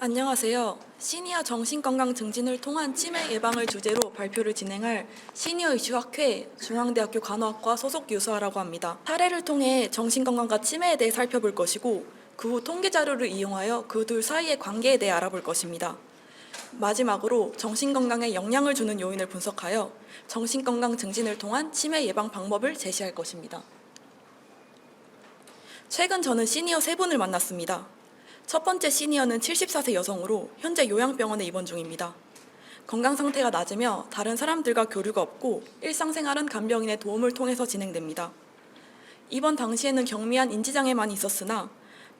안녕하세요. 시니어 정신건강 증진을 통한 치매 예방을 주제로 발표를 진행할 시니어 이슈학회 중앙대학교 간호학과 소속 유수아라고 합니다. 사례를 통해 정신건강과 치매에 대해 살펴볼 것이고 그 후 통계 자료를 이용하여 그 둘 사이의 관계에 대해 알아볼 것입니다. 마지막으로 정신건강에 영향을 주는 요인을 분석하여 정신건강 증진을 통한 치매 예방 방법을 제시할 것입니다. 최근 저는 시니어 3분을 만났습니다. 첫 번째 시니어는 74세 여성으로 현재 요양병원에 입원 중입니다. 건강 상태가 낮으며 다른 사람들과 교류가 없고 일상생활은 간병인의 도움을 통해서 진행됩니다. 입원 당시에는 경미한 인지장애만 있었으나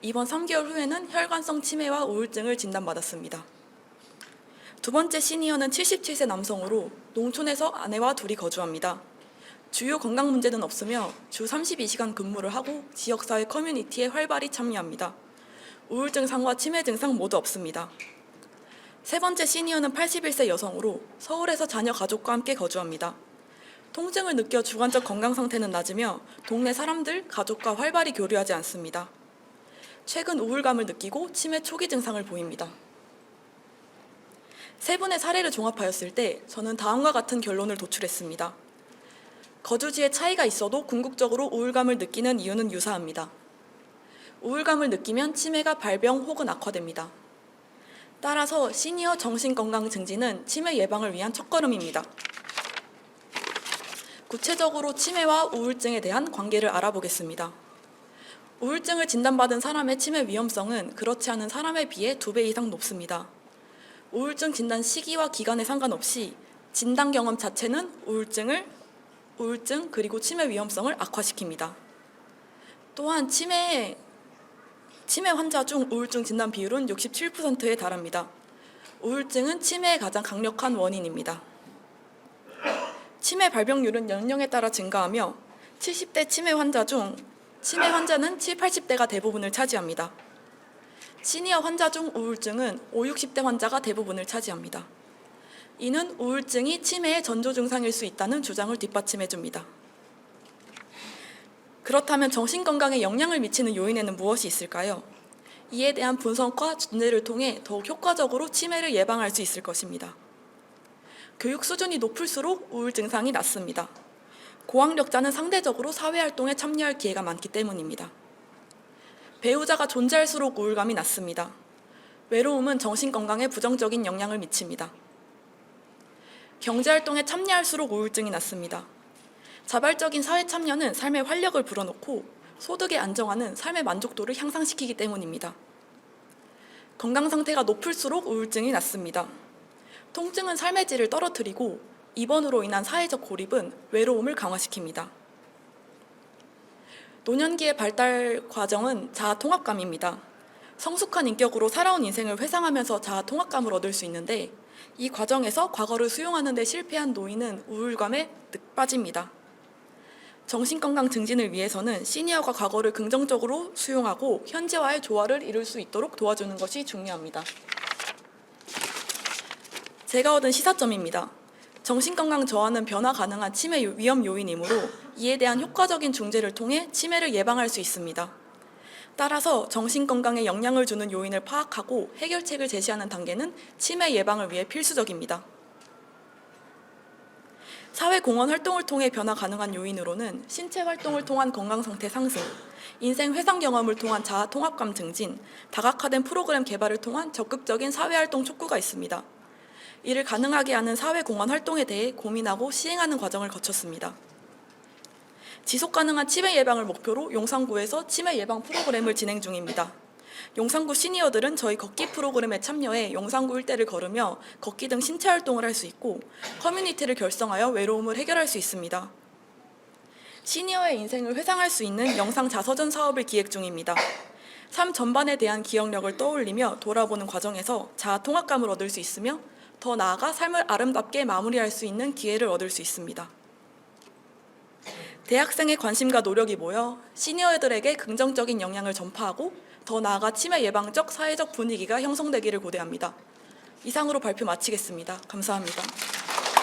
입원 3개월 후에는 혈관성 치매와 우울증을 진단받았습니다. 두 번째 시니어는 77세 남성으로 농촌에서 아내와 둘이 거주합니다. 주요 건강 문제는 없으며 주 32시간 근무를 하고 지역사회 커뮤니티에 활발히 참여합니다. 우울증 상과 치매 증상 모두 없습니다. 세 번째 시니어는 81세 여성으로 서울에서 자녀 가족과 함께 거주합니다. 통증을 느껴 주관적 건강 상태는 낮으며 동네 사람들, 가족과 활발히 교류하지 않습니다. 최근 우울감을 느끼고 치매 초기 증상을 보입니다. 세 분의 사례를 종합하였을 때 저는 다음과 같은 결론을 도출했습니다. 거주지에 차이가 있어도 궁극적으로 우울감을 느끼는 이유는 유사합니다. 우울감을 느끼면 치매가 발병 혹은 악화됩니다. 따라서 시니어 정신건강 증진은 치매 예방을 위한 첫걸음입니다. 구체적으로 치매와 우울증에 대한 관계를 알아보겠습니다. 우울증을 진단받은 사람의 치매 위험성은 그렇지 않은 사람에 비해 2배 이상 높습니다. 우울증 진단 시기와 기간에 상관없이 진단 경험 자체는 우울증 그리고 치매 위험성을 악화시킵니다. 또한 치매 환자 중 우울증 진단 비율은 67%에 달합니다. 우울증은 치매의 가장 강력한 원인입니다. 치매 발병률은 연령에 따라 증가하며 70대 치매 환자는 7, 80대가 대부분을 차지합니다. 시니어 환자 중 우울증은 5, 60대 환자가 대부분을 차지합니다. 이는 우울증이 치매의 전조 증상일 수 있다는 주장을 뒷받침해 줍니다. 그렇다면 정신건강에 영향을 미치는 요인에는 무엇이 있을까요? 이에 대한 분석과 전제를 통해 더욱 효과적으로 치매를 예방할 수 있을 것입니다. 교육 수준이 높을수록 우울 증상이 낮습니다. 고학력자는 상대적으로 사회활동에 참여할 기회가 많기 때문입니다. 배우자가 존재할수록 우울감이 낮습니다. 외로움은 정신건강에 부정적인 영향을 미칩니다. 경제활동에 참여할수록 우울증이 낮습니다. 자발적인 사회 참여는 삶의 활력을 불어넣고 소득의 안정화는 삶의 만족도를 향상시키기 때문입니다. 건강 상태가 높을수록 우울증이 낮습니다. 통증은 삶의 질을 떨어뜨리고 입원으로 인한 사회적 고립은 외로움을 강화시킵니다. 노년기의 발달 과정은 자아통합감입니다. 성숙한 인격으로 살아온 인생을 회상하면서 자아통합감을 얻을 수 있는데 이 과정에서 과거를 수용하는 데 실패한 노인은 우울감에 늪 빠집니다. 정신건강 증진을 위해서는 시니어가 과거를 긍정적으로 수용하고 현재와의 조화를 이룰 수 있도록 도와주는 것이 중요합니다. 제가 얻은 시사점입니다. 정신건강 저하는 변화 가능한 치매 위험 요인이므로 이에 대한 효과적인 중재를 통해 치매를 예방할 수 있습니다. 따라서 정신건강에 영향을 주는 요인을 파악하고 해결책을 제시하는 단계는 치매 예방을 위해 필수적입니다. 사회공헌 활동을 통해 변화 가능한 요인으로는 신체 활동을 통한 건강상태 상승, 인생 회상 경험을 통한 자아 통합감 증진, 다각화된 프로그램 개발을 통한 적극적인 사회활동 촉구가 있습니다. 이를 가능하게 하는 사회공헌 활동에 대해 고민하고 시행하는 과정을 거쳤습니다. 지속가능한 치매 예방을 목표로 용산구에서 치매 예방 프로그램을 진행 중입니다. 용산구 시니어들은 저희 걷기 프로그램에 참여해 용산구 일대를 걸으며 걷기 등 신체 활동을 할 수 있고 커뮤니티를 결성하여 외로움을 해결할 수 있습니다. 시니어의 인생을 회상할 수 있는 영상 자서전 사업을 기획 중입니다. 삶 전반에 대한 기억력을 떠올리며 돌아보는 과정에서 자아 통합감을 얻을 수 있으며 더 나아가 삶을 아름답게 마무리할 수 있는 기회를 얻을 수 있습니다. 대학생의 관심과 노력이 모여 시니어들에게 긍정적인 영향을 전파하고 더 나아가 치매 예방적 사회적 분위기가 형성되기를 고대합니다. 이상으로 발표 마치겠습니다. 감사합니다.